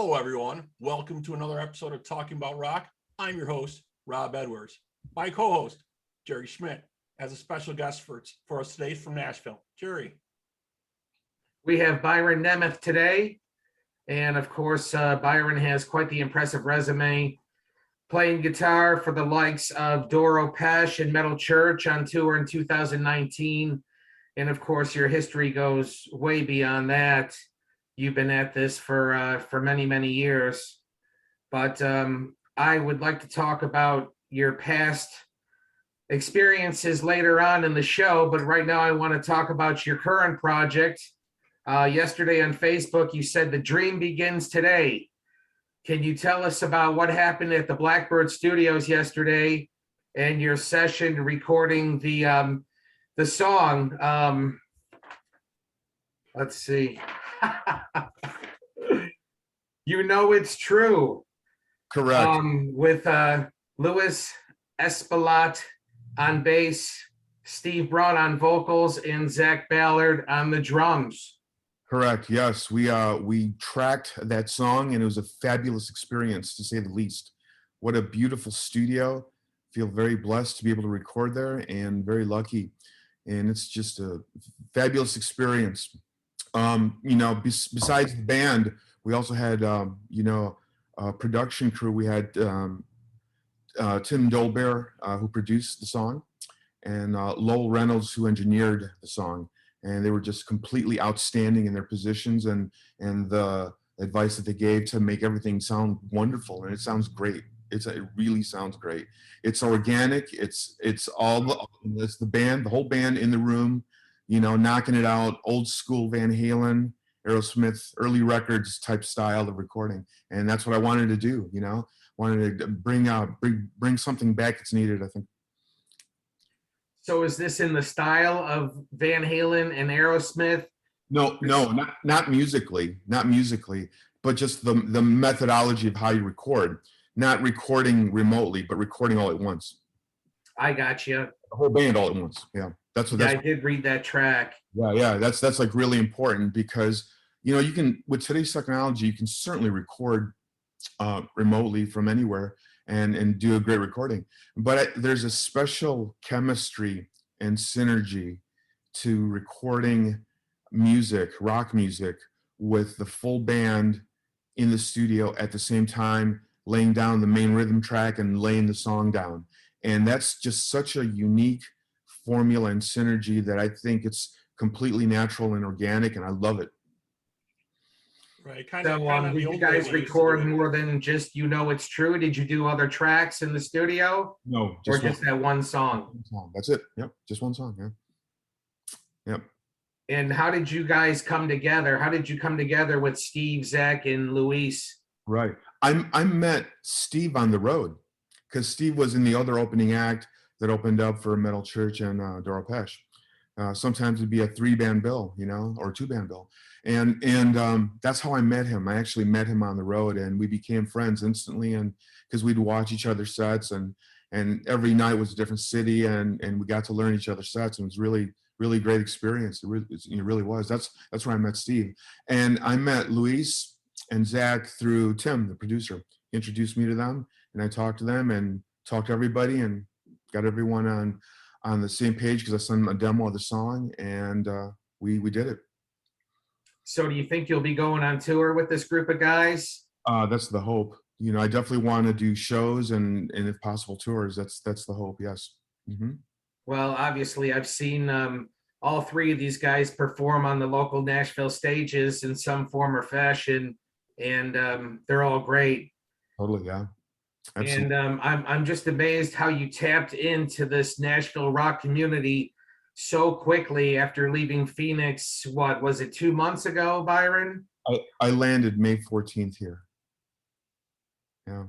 Hello, everyone. Welcome to another episode of Talking About Rock. I'm your host, Rob Edwards. My co-host, Jerry Schmidt, has a special guest for us today from Nashville. Jerry. We have Byron Nemeth today. And of course, Byron has quite the impressive resume, playing guitar for the likes of Doro Pesh and Metal Church on tour in 2019. And of course, your history goes way beyond that. You've been at this for many, many years. But I would like to talk about your past experiences later on in the show. But right now, I want to talk about your current project. Yesterday on Facebook, you said the dream begins today. Can you tell us about what happened at the Blackbird Studios yesterday and your session recording the song? Let's see. You Know It's True. Correct. With Louis Espelot on bass, Steve Braun on vocals, and Zach Ballard on the drums. Correct. Yes, we tracked that song, and it was a fabulous experience, to say the least. What a beautiful studio. Feel very blessed to be able to record there, and very lucky. And it's just a fabulous experience. Besides the band, we also had a production crew. We had Tim Dolbear, who produced the song, and Lowell Reynolds, who engineered the song. And they were just completely outstanding in their positions and the advice that they gave to make everything sound wonderful. And it sounds great. It really sounds great. It's organic. It's the band, the whole band in the room, knocking it out. Old school Van Halen, Aerosmith, early records type style of recording. And that's what I wanted to do. Wanted to bring something back that's needed, I think. So is this in the style of Van Halen and Aerosmith? No, not musically, but just the methodology of how you record. Not recording remotely, but recording all at once. I got you. The whole band all at once. Yeah, that's what. I did read that track. Yeah, that's like really important because you can, with today's technology, you can certainly record remotely from anywhere and do a great recording. But there's a special chemistry and synergy to recording music, rock music, with the full band in the studio at the same time, laying down the main rhythm track and laying the song down. And that's just such a unique formula and synergy that I think it's completely natural and organic, and I love it. Right. Did you guys record more than just You Know It's True? Did you do other tracks in the studio? No. Just that one song? One song. That's it. Yep. Just one song. Yeah. Yep. And how did you guys come together? How did you come together with Steve, Zach, and Luis? Right. I met Steve on the road because Steve was in the other opening act that opened up for Metal Church and Doro Pesh. Sometimes it'd be a 3-band bill, or 2-band bill. And that's how I met him. I actually met him on the road, and we became friends instantly. And because we'd watch each other's sets, and every night was a different city, and we got to learn each other's sets. And it was really, really great experience. It really was. That's where I met Steve. And I met Luis and Zach through Tim, the producer. He introduced me to them, and I talked to them and talked to everybody and got everyone on the same page because I sent them a demo of the song, and we did it. So do you think you'll be going on tour with this group of guys? That's the hope. I definitely want to do shows and if possible tours. That's the hope. Yes. Mm-hmm. Well, obviously I've seen all three of these guys perform on the local Nashville stages in some form or fashion, and they're all great. Totally. Yeah. Absolutely. And I'm just amazed how you tapped into this Nashville rock community so quickly after leaving Phoenix. What was it, 2 months ago, Byron? I landed May 14th here. Yeah.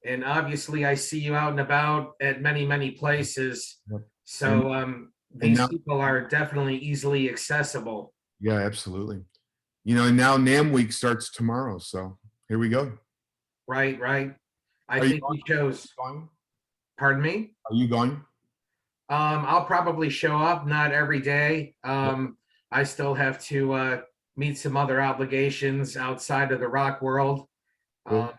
And obviously I see you out and about at many, many places. Yep. So these people are definitely easily accessible. Yeah, absolutely. And now NAMM Week starts tomorrow, so here we go. Right. I think we chose. Pardon me? Are you going? I'll probably show up, not every day. I still have to meet some other obligations outside of the rock world. Cool.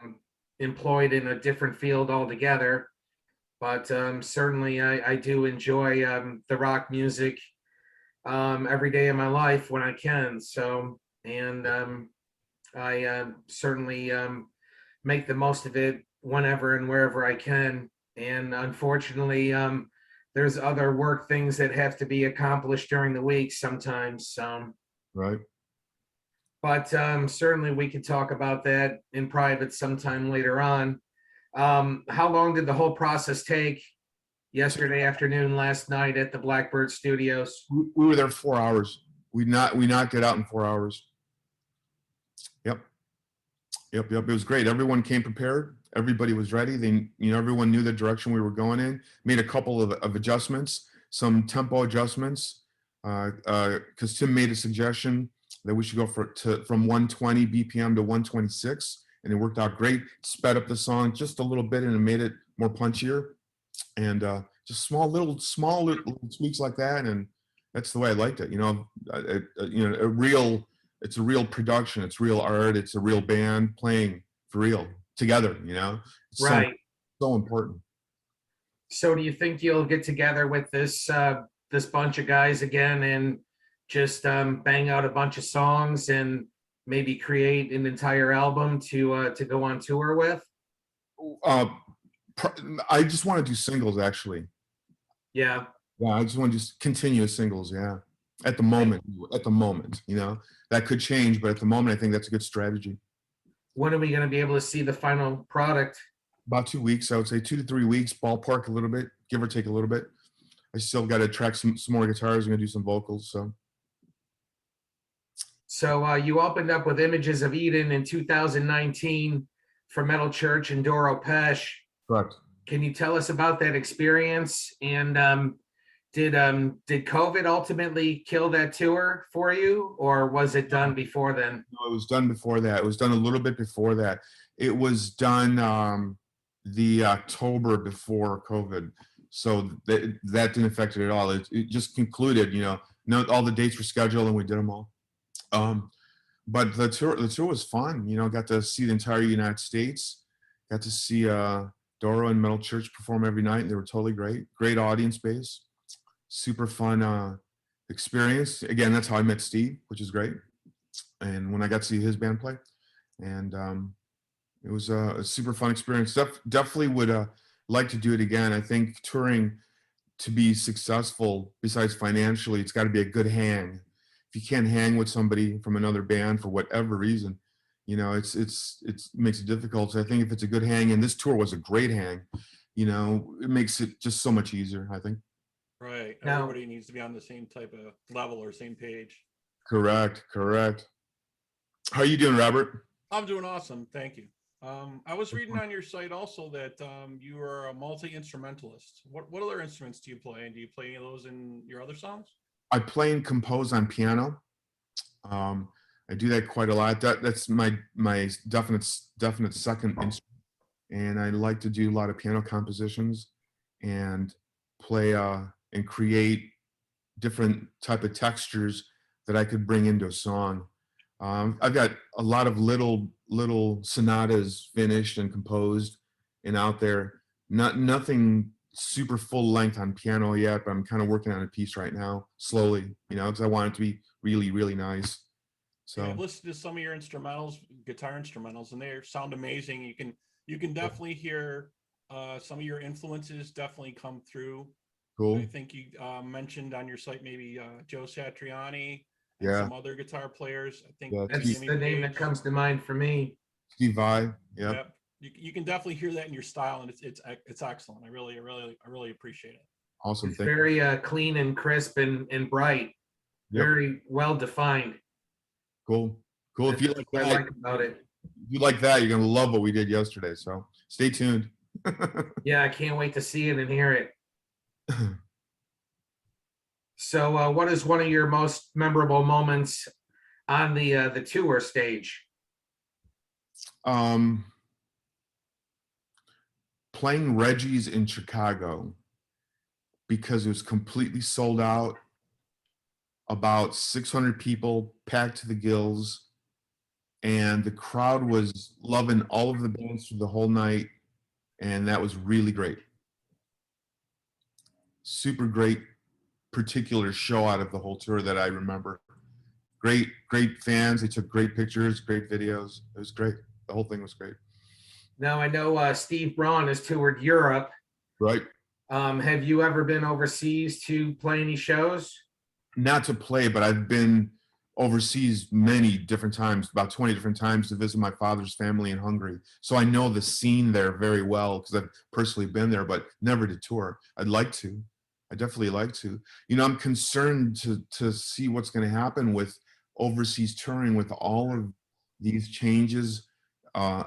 employed in a different field altogether. But certainly I do enjoy the rock music every day of my life when I can. So, and I certainly make the most of it whenever and wherever I can. And unfortunately, there's other work things that have to be accomplished during the week sometimes. Right. But certainly we could talk about that in private sometime later on. How long did the whole process take? Yesterday afternoon, last night at the Blackbird Studios. We were there 4 hours. We knocked it out in 4 hours. Yep. It was great. Everyone came prepared. Everybody was ready. Everyone knew the direction we were going in. Made a couple of adjustments, some tempo adjustments, because Tim made a suggestion that we should go from 120 BPM to 126, and it worked out great. Sped up the song just a little bit, and it made it more punchier. And just small little tweaks like that, and that's the way I liked it. It's a real production. It's real art. It's a real band playing for real together. It's Right. so important. So, do you think you'll get together with this bunch of guys again and just bang out a bunch of songs and maybe create an entire album to go on tour with? I just want to do singles, actually. Yeah. Yeah, I just want to just continue singles. Yeah, at the moment, that could change, but at the moment, I think that's a good strategy. When are we going to be able to see the final product? About 2 weeks, I would say 2 to 3 weeks, ballpark a little bit, give or take a little bit. I still got to track some more guitars. I'm gonna do some vocals. So you opened up with Images of Eden in 2019 for Metal Church and Doro Pesh. Correct. Can you tell us about that experience? And did COVID ultimately kill that tour for you, or was it done before then? No, it was done before that. It was done a little bit before that. It was done the October before COVID, so that didn't affect it at all. It just concluded. All the dates were scheduled and we did them all. But the tour was fun. Got to see the entire United States. Got to see Doro and Metal Church perform every night. They were totally great. Great audience base. Super fun experience. Again, that's how I met Steve, which is great. And when I got to see his band play, and it was a super fun experience. Definitely would like to do it again. I think touring, to be successful, besides financially, it's got to be a good hang. If you can't hang with somebody from another band for whatever reason, it makes it difficult. So I think if it's a good hang, and this tour was a great hang, it makes it just so much easier, I think. Right. Now, everybody needs to be on the same type of level or same page. Correct. How are you doing, Robert? I'm doing awesome. Thank you. I was reading on your site also that you are a multi-instrumentalist. What other instruments do you play? And do you play any of those in your other songs? I play and compose on piano. I do that quite a lot. That's my definite second instrument. And I like to do a lot of piano compositions and play and create different type of textures that I could bring into a song. I've got a lot of little sonatas finished and composed and out there. Nothing super full length on piano yet, but I'm kind of working on a piece right now, slowly, because I want it to be really, really nice. So I've listened to some of your instrumentals, guitar instrumentals, and they sound amazing. You can definitely hear some of your influences definitely come through. cool. I think you mentioned on your site maybe Joe Satriani and Yeah. some other guitar players. I think Yeah, that's Jimmy the name that Page. comes to mind for me. Steve Vai. Yeah. Yep. You can definitely hear that in your style, and it's excellent. I really appreciate it. Awesome. It's Thank you. very clean and crisp and bright. Yep. Very well defined. Cool. If you like What I that, like about it. you're gonna love what we did yesterday. So stay tuned. Yeah, I can't wait to see it and hear it. So, what is one of your most memorable moments on the tour stage? Playing Reggie's in Chicago, because it was completely sold out. About 600 people packed to the gills, and the crowd was loving all of the bands through the whole night, and that was really great. Super great particular show out of the whole tour that I remember. Great fans. They took great pictures, great videos. It was great. The whole thing was great. Now I know Steve Braun has toured Europe. Right. Have you ever been overseas to play any shows? Not to play, but I've been overseas many different times, about 20 different times, to visit my father's family in Hungary. So I know the scene there very well because I've personally been there, but never to tour. I'd like to. I definitely like to. You know, I'm concerned to see what's going to happen with overseas touring with all of these changes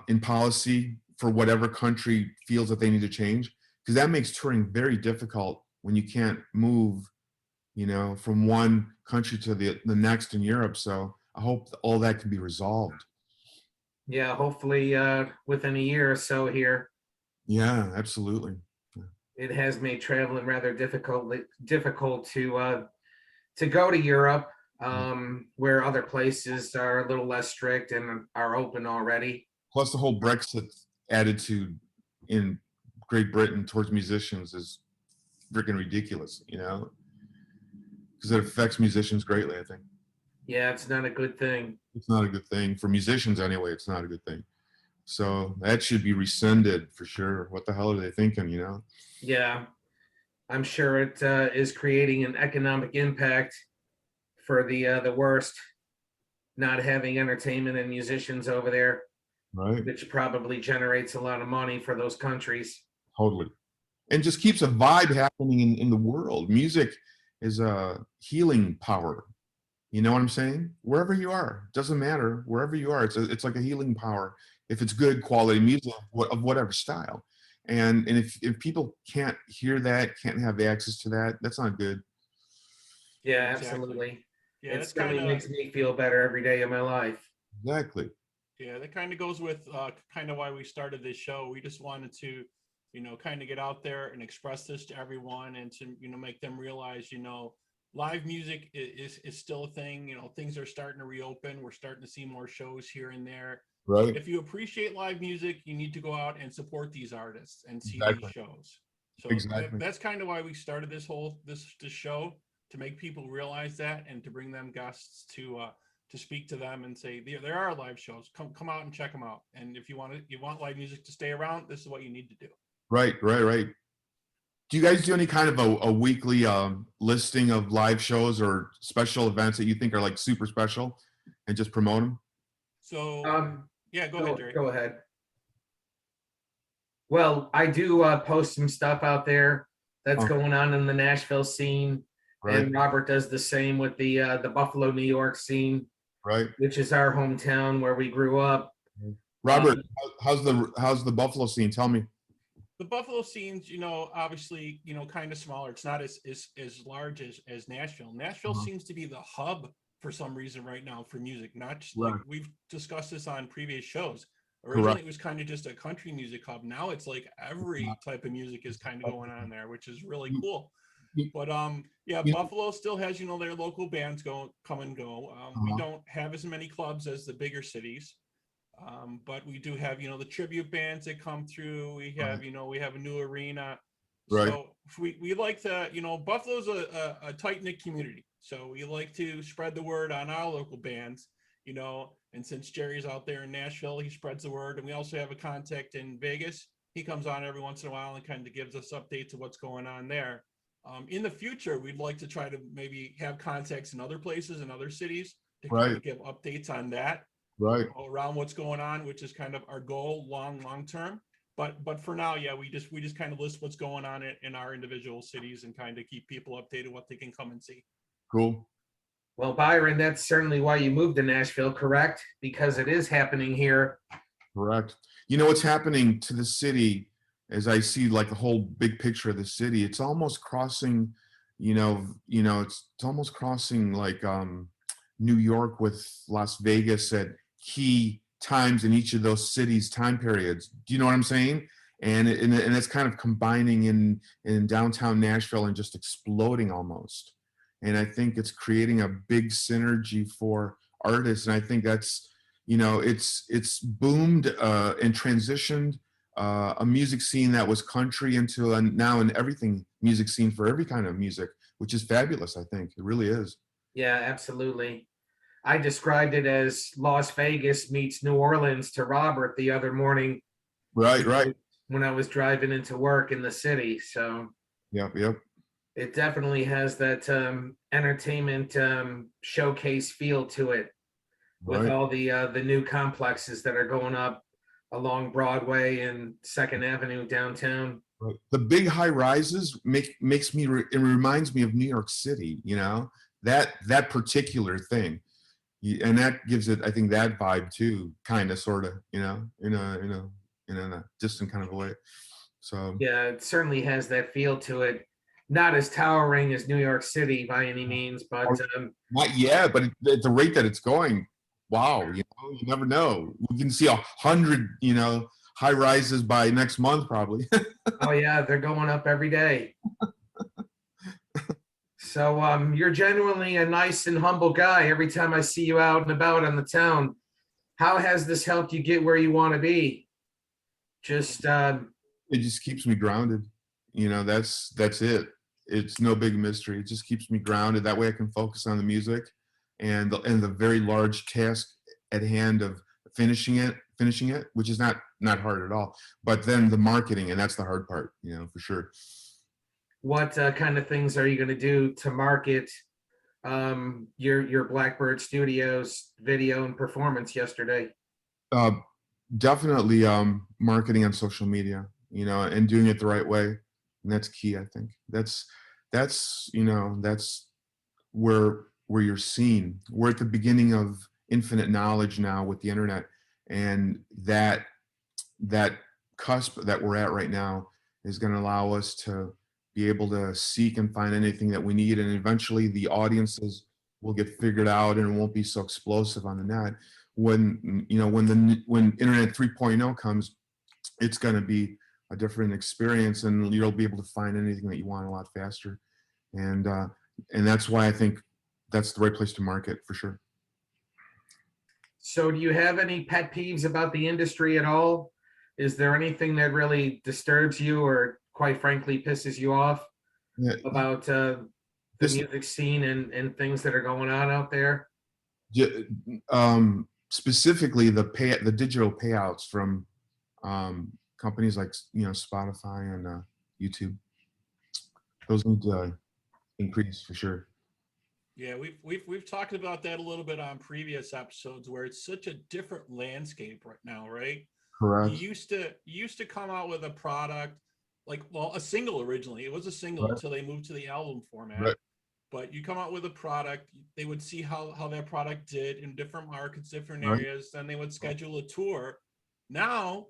in policy for whatever country feels that they need to change, because that makes touring very difficult when you can't move, you know, from one country to the next in Europe. So I hope all that can be resolved. Yeah, hopefully within a year or so here. Yeah, absolutely. It has made traveling rather difficult to go to Europe, where other places are a little less strict and are open already. Plus the whole Brexit attitude in Great Britain towards musicians is freaking ridiculous, you know, because it affects musicians greatly, I think. Yeah, it's not a good thing. It's not a good thing for musicians anyway. It's not a good thing. So that should be rescinded for sure. What the hell are they thinking, you know? Yeah, I'm sure it is creating an economic impact for the worst, not having entertainment and musicians over there, Right. which probably generates a lot of money for those countries. Totally. And just keeps a vibe happening in the world. Music is a healing power. You know what I'm saying? Wherever you are, doesn't matter. Wherever you are, it's like a healing power. If it's good quality music of whatever style, and if people can't hear that, can't have access to that, that's not good. Yeah, Exactly. absolutely. Yeah, It that's certainly kind of makes me feel better every day of my life. Exactly. yeah, that kind of goes with kind of why we started this show. We just wanted to, you know, kind of get out there and express this to everyone and to, you know, make them realize, you know, live music is still a thing. You know, things are starting to reopen. We're starting to see more shows here and there. Right. If you appreciate live music, you need to go out and support these artists and see Exactly. these shows. So Exactly. that's kind of why we started this show, to make people realize that and to bring them guests to speak to them and say there are live shows. Come out and check them out. And if you want live music to stay around, this is what you need to do. Right. Do you guys do any kind of a weekly listing of live shows or special events that you think are like super special and just promote them? So yeah, go ahead, Jerry. Go ahead. Well, I do post some stuff out there that's going on in the Nashville scene, Right. and Robert does the same with the Buffalo, New York scene, Right. which is our hometown where we grew up. Robert, how's the Buffalo scene? Tell me. The Buffalo scene's, you know, obviously, you know, kind of smaller. It's not as large as Nashville. Nashville seems to be the hub for some reason right now for music. Not just like we've discussed this on previous shows. Originally, it was kind of just a country music hub. Now it's like every type of music is kind of going on there, which is really cool. But yeah, Buffalo still has, you know, their local bands come and go. We don't have as many clubs as the bigger cities. But we do have, you know, the tribute bands that come through. We have, you know, we have a new arena. Right. So we like to, you know, Buffalo's a tight-knit community. So we like to spread the word on our local bands, you know, and since Jerry's out there in Nashville, he spreads the word. And we also have a contact in Vegas. He comes on every once in a while and kind of gives us updates of what's going on there. In the future, we'd like to try to maybe have contacts in other places, in other cities, to kind of give updates on that. Right. Around what's going on, which is kind of our goal long term. But for now, yeah, we just kind of list what's going on in our individual cities and kind of keep people updated what they can come and see. Cool. Well, Byron, that's certainly why you moved to Nashville, correct? Because it is happening here. Correct. You know what's happening to the city as I see like the whole big picture of the city, it's almost crossing, it's almost crossing like New York with Las Vegas at key times in each of those cities' time periods. Do you know what I'm saying? And it's kind of combining in downtown Nashville and just exploding almost. And I think it's creating a big synergy for artists. And I think that's you know, it's boomed and transitioned a music scene that was country into a now an everything music scene for every kind of music, which is fabulous. I think it really is. Yeah, absolutely. I described it as Las Vegas meets New Orleans to Robert the other morning Right, right. when I was driving into work in the city. So Yep, yep. it definitely has that entertainment showcase feel to it, with Right. all the new complexes that are going up along Broadway and Second Avenue downtown. Right. The big high rises makes me it reminds me of New York City, you know, that particular thing. And that gives it, I think, that vibe too, kind of, sort of, you know, in a distant kind of way. So Yeah, it certainly has that feel to it. Not as towering as New York City by any means, but not yet, but at the rate that it's going, wow, you know, you never know. We can see 100, you know, high rises by next month, probably. oh yeah, they're going up every day. So you're genuinely a nice and humble guy. Every time I see you out and about on the town, how has this helped you get where you want to be? Just It just keeps me grounded. You know, that's it. It's no big mystery. It just keeps me grounded. That way I can focus on the music and the very large task at hand of finishing it, which is not hard at all. But then the marketing, and that's the hard part, you know, for sure. what kind of things are you going to do to market your Blackbird Studios video and performance yesterday? Uh, Definitely marketing on social media, you know, and doing it the right way. And that's key, I think. That's you know, that's where you're seen. We're at the beginning of infinite knowledge now with the internet, and that cusp that we're at right now is going to allow us to be able to seek and find anything that we need, and eventually the audiences will get figured out and it won't be so explosive on the net. When, you know, when internet 3.0 comes, it's going to be a different experience, and you'll be able to find anything that you want a lot faster. And that's why I think that's the right place to market, for sure. So do you have any pet peeves about the industry at all? Is there anything that really disturbs you or quite frankly pisses you off Yeah, about the this music scene and things that are going on out there? specifically the digital payouts from companies like, you know, Spotify and YouTube. Those need to increase, for sure. Yeah, we've talked about that a little bit on previous episodes, where it's such a different landscape right now, right? Correct. You used to come out with a product like, well, a single originally. It was a single Right. until they moved to the album format. Right. But you come out with a product, they would see how that product did in different markets, different Right. areas, then they would schedule a tour. Now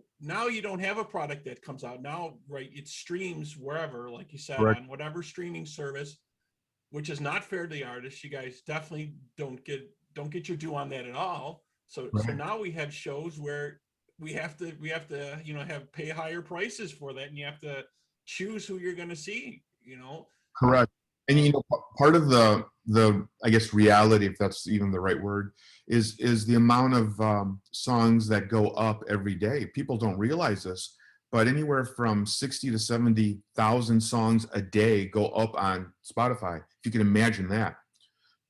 you don't have a product that comes out. Now, right, it streams wherever, like you said, Correct. on whatever streaming service, which is not fair to the artists. You guys definitely don't get your due on that at all. So Right. now we have shows where we have to you know, pay higher prices for that, and you have to choose who you're going to see, you know. Correct. And, you know, part of the I guess reality, if that's even the right word, is the amount of songs that go up every day. People don't realize this, but anywhere from 60 to 70,000 songs a day go up on Spotify. If you can imagine that,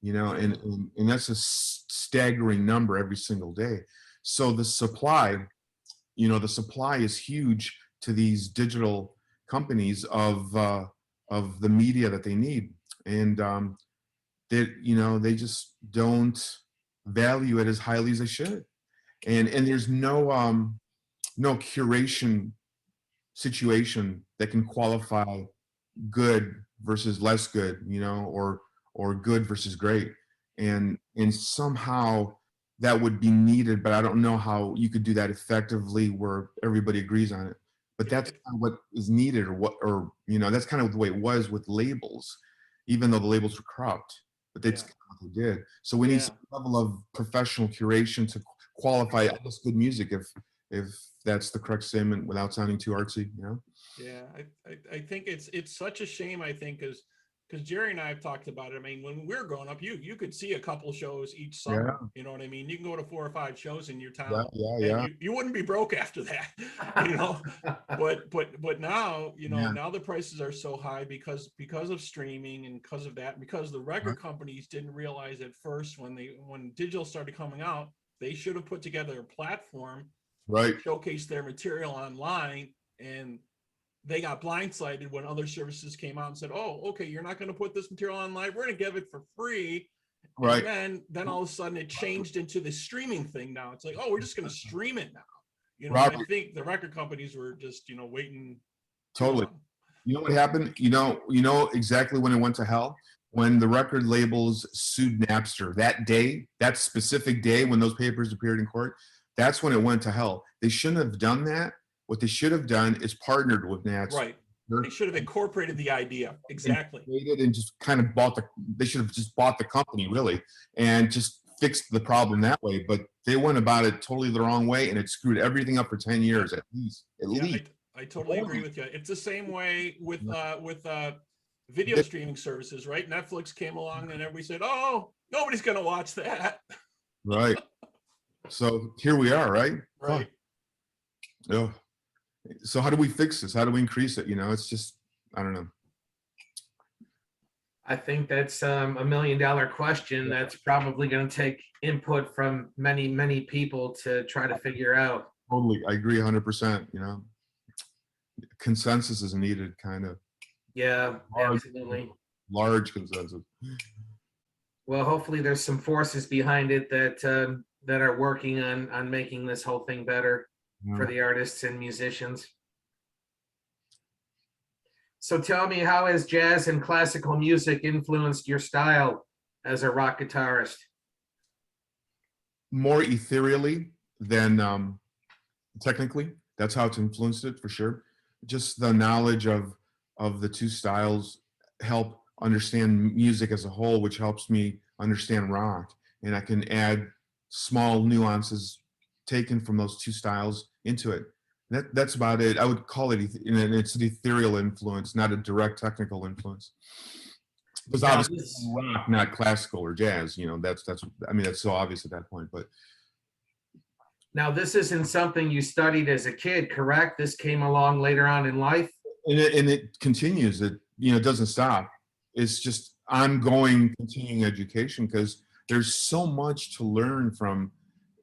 you know, and that's a staggering number every single day. So the supply, you know, the supply is huge to these digital companies of the media that they need, and they, you know, they just don't value it as highly as they should. And there's no curation situation that can qualify good versus less good, you know, or good versus great. And somehow that would be needed, but I don't know how you could do that effectively where everybody agrees on it. But that's kind of what is needed, or you know, that's kind of the way it was with labels, even though the labels were corrupt. But that's kind of what they did. So we need some level of professional curation to qualify this good music, if that's the correct statement, without sounding too artsy, you know. Yeah, I think it's such a shame. I think is because Jerry and I have talked about it. I mean, when we were growing up, you could see a couple shows each summer. Yeah. You know what I mean? You can go to 4 or 5 shows in your town. Yeah. And you wouldn't be broke after that, you know. but now, you know, now the prices are so high because of streaming and because of that, because the record companies didn't realize at first when digital started coming out, they should have put together a platform, showcase their material online, and they got blindsided when other services came out and said, oh, okay, you're not going to put this material online, we're going to give it for free. Right. And then all of a sudden it changed into the streaming thing. Now it's like, oh, we're just going to stream it now. You know, I think the record companies were just, you know, waiting. Totally. You know what happened? You know exactly when it went to hell? When the record labels sued Napster. That day, that specific day when those papers appeared in court, that's when it went to hell. They shouldn't have done that. What they should have done is partnered with Napster. Right. They should have incorporated the idea. Exactly. And just kind of they should have just bought the company, really, and just fixed the problem that way. But they went about it totally the wrong way, and it screwed everything up for 10 years at least. I totally agree with you. It's the same way with video streaming services, right? Netflix came along and everybody said, oh, nobody's going to watch that. Right. So here we are, right? Right. Oh. So how do we fix this? How do we increase it? You know, it's just, I don't know. I think that's $1 million question. That's probably going to take input from many, many people to try to figure out. Totally. I agree 100%, you know. Consensus is needed, kind of. Yeah, absolutely. Large consensus. Well, hopefully there's some forces behind it that that are working on making this whole thing better for the artists and musicians. So tell me, how has jazz and classical music influenced your style as a rock guitarist? More ethereally than technically. That's how it's influenced it, for sure. Just the knowledge of the two styles help understand music as a whole, which helps me understand rock. And I can add small nuances taken from those two styles into it. That's about it. I would call it, it's an ethereal influence, not a direct technical influence. Because obviously rock, not classical or jazz, you know, that's I mean, that's so obvious at that point. But now this isn't something you studied as a kid, correct? This came along later on in life? And it continues. It, you know, it doesn't stop. It's just ongoing, continuing education, because there's so much to learn from,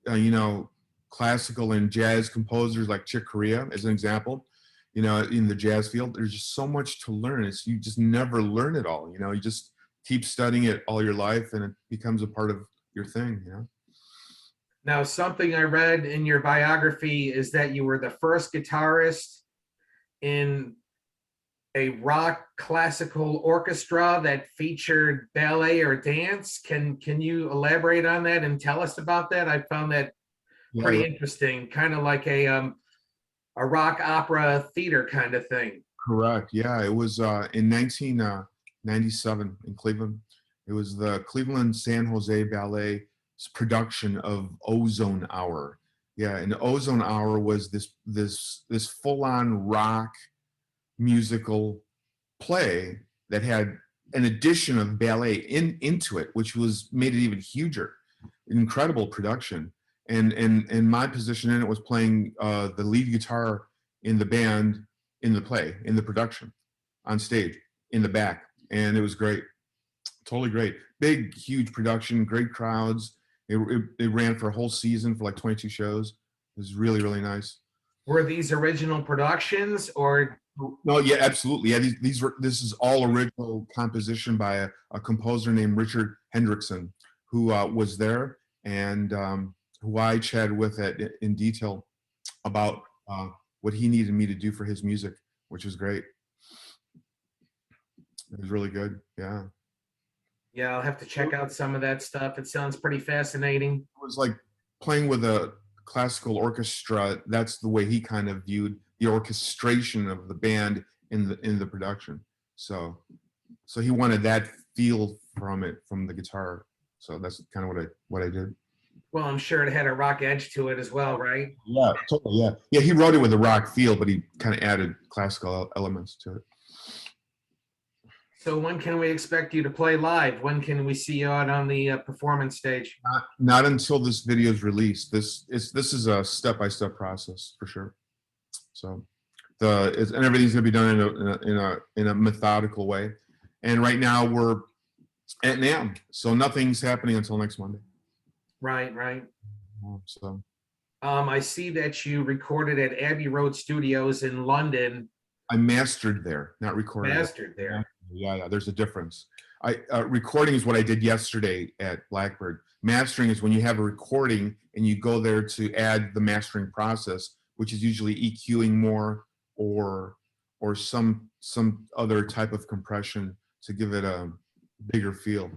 you know, classical and jazz composers like Chick Corea, as an example. You know, in the jazz field, there's just so much to learn. You just never learn it all. You know, you just keep studying it all your life, and it becomes a part of your thing. You know. Now, something I read in your biography is that you were the first guitarist in a rock classical orchestra that featured ballet or dance. Can you elaborate on that and tell us about that? I found that pretty interesting, kind of like a rock opera theater kind of thing. Correct. Yeah, it was in 1997 in Cleveland. It was the Cleveland San Jose Ballet's production of Ozone Hour. Yeah, and Ozone Hour was this full-on rock musical play that had an addition of ballet into it, which made it even huger. Incredible production. And my position in it was playing the lead guitar in the band, in the play, in the production, on stage, in the back. And it was great. Totally great. Big, huge production, great crowds. It ran for a whole season, for like 22 shows. It was really, really nice. Were these original productions, or? No, yeah, absolutely. Yeah, this is all original composition by a composer named Richard Hendrickson, who was there, and who I chatted with in detail about what he needed me to do for his music, which was great. It was really good. Yeah. Yeah, I'll have to check out some of that stuff. It sounds pretty fascinating. It was like playing with a classical orchestra. That's the way he kind of viewed the orchestration of the band in the production. So he wanted that feel from the guitar. So that's kind of what I did. Well, I'm sure it had a rock edge to it as well, right? Yeah, totally. Yeah. Yeah, he wrote it with a rock feel, but he kind of added classical elements to it. So when can we expect you to play live? When can we see you out on the performance stage? Not until this video is released. This is a step-by-step process for sure. So and everything's gonna be done in a methodical way. And right now we're at NAMM, so nothing's happening until next Monday. Right, right. So I see that you recorded at Abbey Road Studios in London. I mastered there, not recorded. Mastered there. Yeah, there's a difference. Recording is what I did yesterday at Blackbird. Mastering is when you have a recording and you go there to add the mastering process, which is usually EQing more or some other type of compression to give it a bigger feel.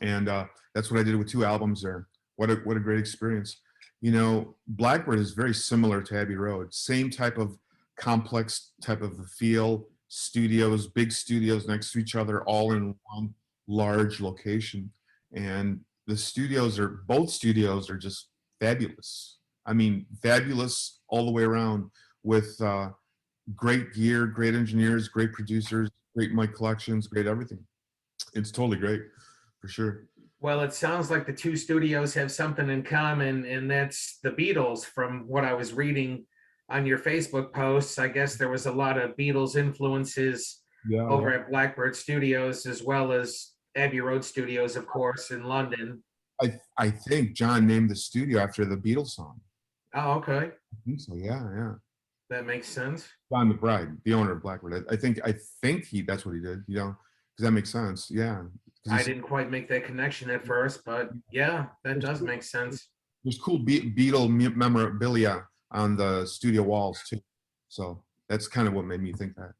And that's what I did with 2 albums there. What a great experience. You know, Blackbird is very similar to Abbey Road. Same type of complex type of feel. Studios, big studios next to each other, all in one large location. And both studios are just fabulous. I mean, fabulous all the way around, with great gear, great engineers, great producers, great mic collections, great everything. It's totally great, for sure. Well, it sounds like the 2 studios have something in common, and that's the Beatles. From what I was reading on your Facebook posts, I guess there was a lot of Beatles influences over at Blackbird Studios, as well as Abbey Road Studios, of course, in London. I think John named the studio after the Beatles song. Oh, okay. I think so. Yeah. That makes sense. John McBride, the owner of Blackbird. I think that's what he did. You know, because that makes sense. Yeah. I didn't quite make that connection at first, but yeah, that does make sense. There's cool Beatle memorabilia on the studio walls too, so that's kind of what made me think that.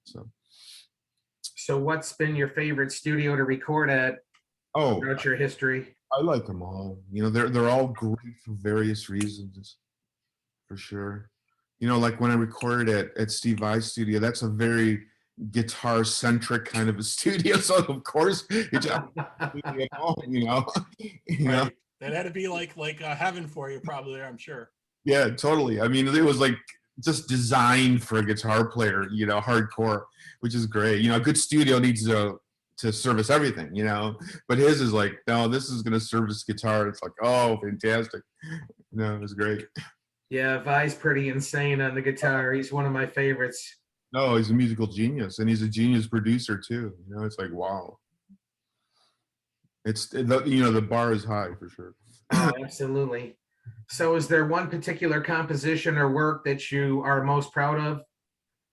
So what's been your favorite studio to record at throughout your history? I like them all. You know, they're all great for various reasons, for sure. You know, like when I recorded at Steve Vai's studio, that's a very guitar centric kind of a studio, so of course it just, you know. Right. That had to be like heaven for you probably there, I'm sure. Yeah, totally. I mean, it was like just designed for a guitar player, you know, hardcore, which is great. You know, a good studio needs to service everything, you know, but his is like, no, this is going to service guitar. It's like, oh, fantastic. No, it was great. Yeah, Vai's pretty insane on the guitar. He's one of my favorites. No, he's a musical genius, and he's a genius producer too. You know, it's like, wow. The bar is high for sure. Oh, absolutely. So is there one particular composition or work that you are most proud of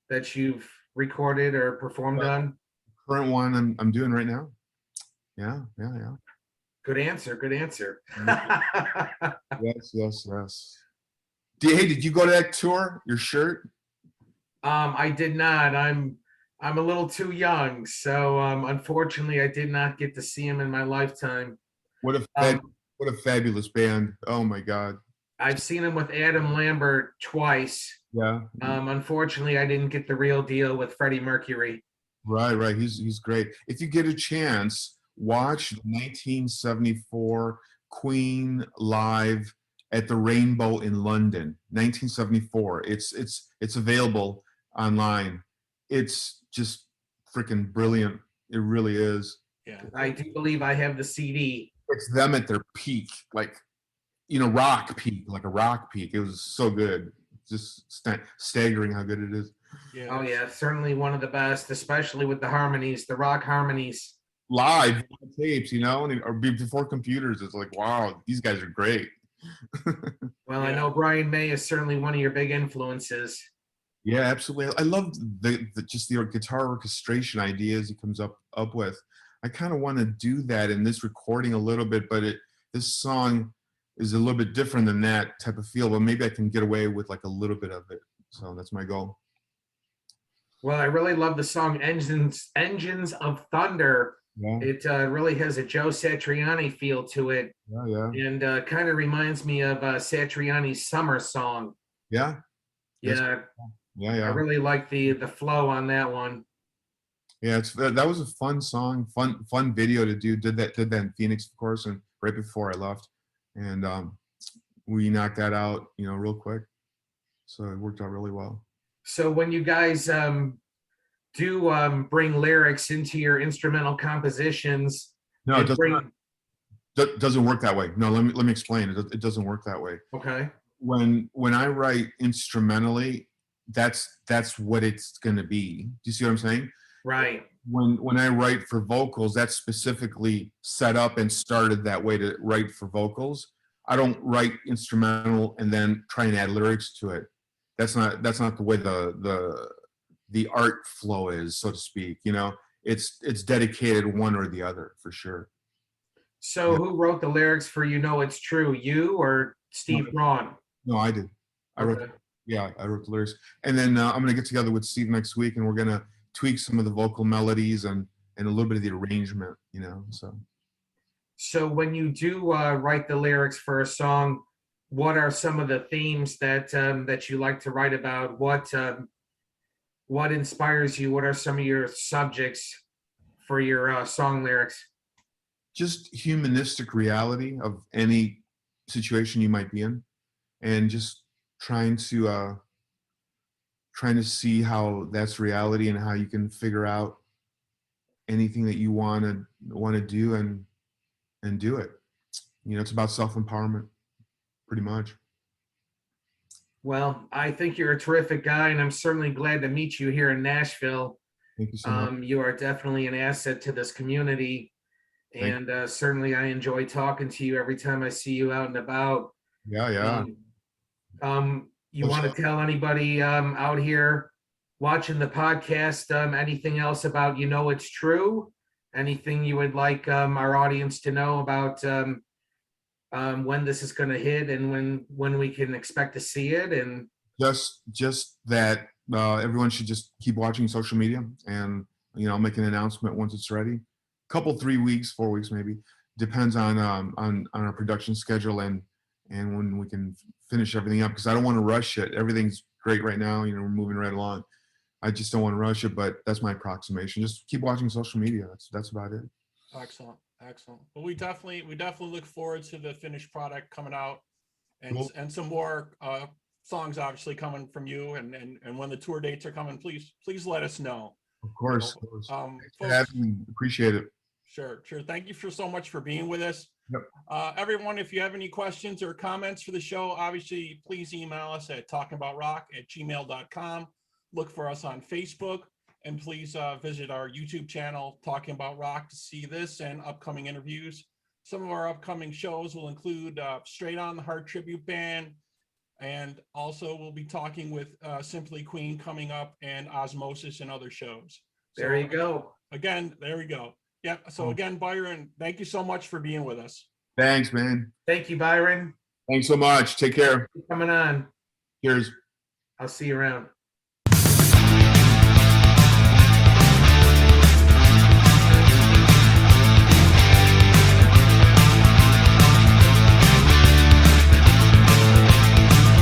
that you've recorded or performed on? Current one I'm doing right now. Yeah. Good answer. Yes. Hey, did you go to that tour? Your shirt? I did not. I'm a little too young, so unfortunately I did not get to see him in my lifetime. What a fabulous band. Oh my God. I've seen him with Adam Lambert twice. Yeah. Unfortunately, I didn't get the real deal with Freddie Mercury. Right. He's great. If you get a chance, watch the 1974 Queen live at the Rainbow in London, 1974. It's available online. It's just freaking brilliant. It really is. Yeah. I do believe I have the CD. It's them at their peak, like, you know, rock peak, like a rock peak. It was so good. Just staggering how good it is. Yeah. Oh yeah, certainly one of the best, especially with the harmonies, the rock harmonies. Live tapes, you know, or before computers. It's like, wow, these guys are great. Well, I know Brian May is certainly one of your big influences. Yeah, absolutely. I love the guitar orchestration ideas he comes up with. I kind of want to do that in this recording a little bit, but this song is a little bit different than that type of feel, but maybe I can get away with like a little bit of it. So that's my goal. Well, I really love the song Engines of Thunder. Yeah. It really has a Joe Satriani feel to it. Yeah. And kind of reminds me of Satriani's Summer Song. Yeah. Yeah. I really like the flow on that one. Yeah, that was a fun song, fun video to do. Did that in Phoenix, of course, and right before I left, and we knocked that out, you know, real quick. So it worked out really well. So when you guys do bring lyrics into your instrumental compositions. No, and it doesn't, bring, doesn't work that way. No, let me explain. It doesn't work that way. okay. When I write instrumentally, that's what it's gonna be. Do you see what I'm saying? Right. When I write for vocals, that's specifically set up and started that way to write for vocals. I don't write instrumental and then try and add lyrics to it. That's not the way the art flow is, so to speak. You know, it's dedicated one or the other for sure. So Yeah. who wrote the lyrics for You Know It's True? You or Steve Braun? No, I did. I wrote. Okay. Yeah, I wrote the lyrics, and then I'm gonna get together with Steve next week, and we're gonna tweak some of the vocal melodies and a little bit of the arrangement. You know, So when you do write the lyrics for a song, what are some of the themes that that you like to write about? What inspires you? What are some of your subjects for your song lyrics? just humanistic reality of any situation you might be in, and just trying to see how that's reality and how you can figure out anything that you want to do and do it. You know, it's about self-empowerment pretty much. Well, I think you're a terrific guy, and I'm certainly glad to meet you here in Nashville. Thank you so much. You are definitely an asset to this community, and certainly I enjoy talking to you every time I see you out and about. Yeah. You want to tell anybody out here watching the podcast anything else about You Know It's True? Anything you would like our audience to know about when this is going to hit and when we can expect to see it? And just that everyone should just keep watching social media, and I'll make an announcement once it's ready. Couple 3 weeks, 4 weeks maybe, depends on our production schedule and when we can finish everything up, because I don't want to rush it. Everything's great right now, we're moving right along. I just don't want to rush it, but that's my approximation. Just keep watching social media. That's about it. Excellent. Well, we definitely look forward to the finished product coming out, and Cool. and some more songs obviously coming from you, and when the tour dates are coming, please let us know. Of course. Thanks Thanks for folks, having me. Appreciate it. Sure. Thank you so much for being with us. Yep. Everyone, if you have any questions or comments for the show, obviously, please email us at talkingaboutrock@gmail.com. Look for us on Facebook, and please visit our YouTube channel, Talking About Rock, to see this and upcoming interviews. Some of our upcoming shows will include Straight On, the Heart Tribute Band, and also we'll be talking with Simply Queen coming up, and Osmosis and other shows. there you go. Again, there we go. Yeah. So again, Byron, thank you so much for being with us. Thanks, man. Thank you, Byron. Thanks so much. Take care. Thanks for coming on. Cheers. I'll see you around.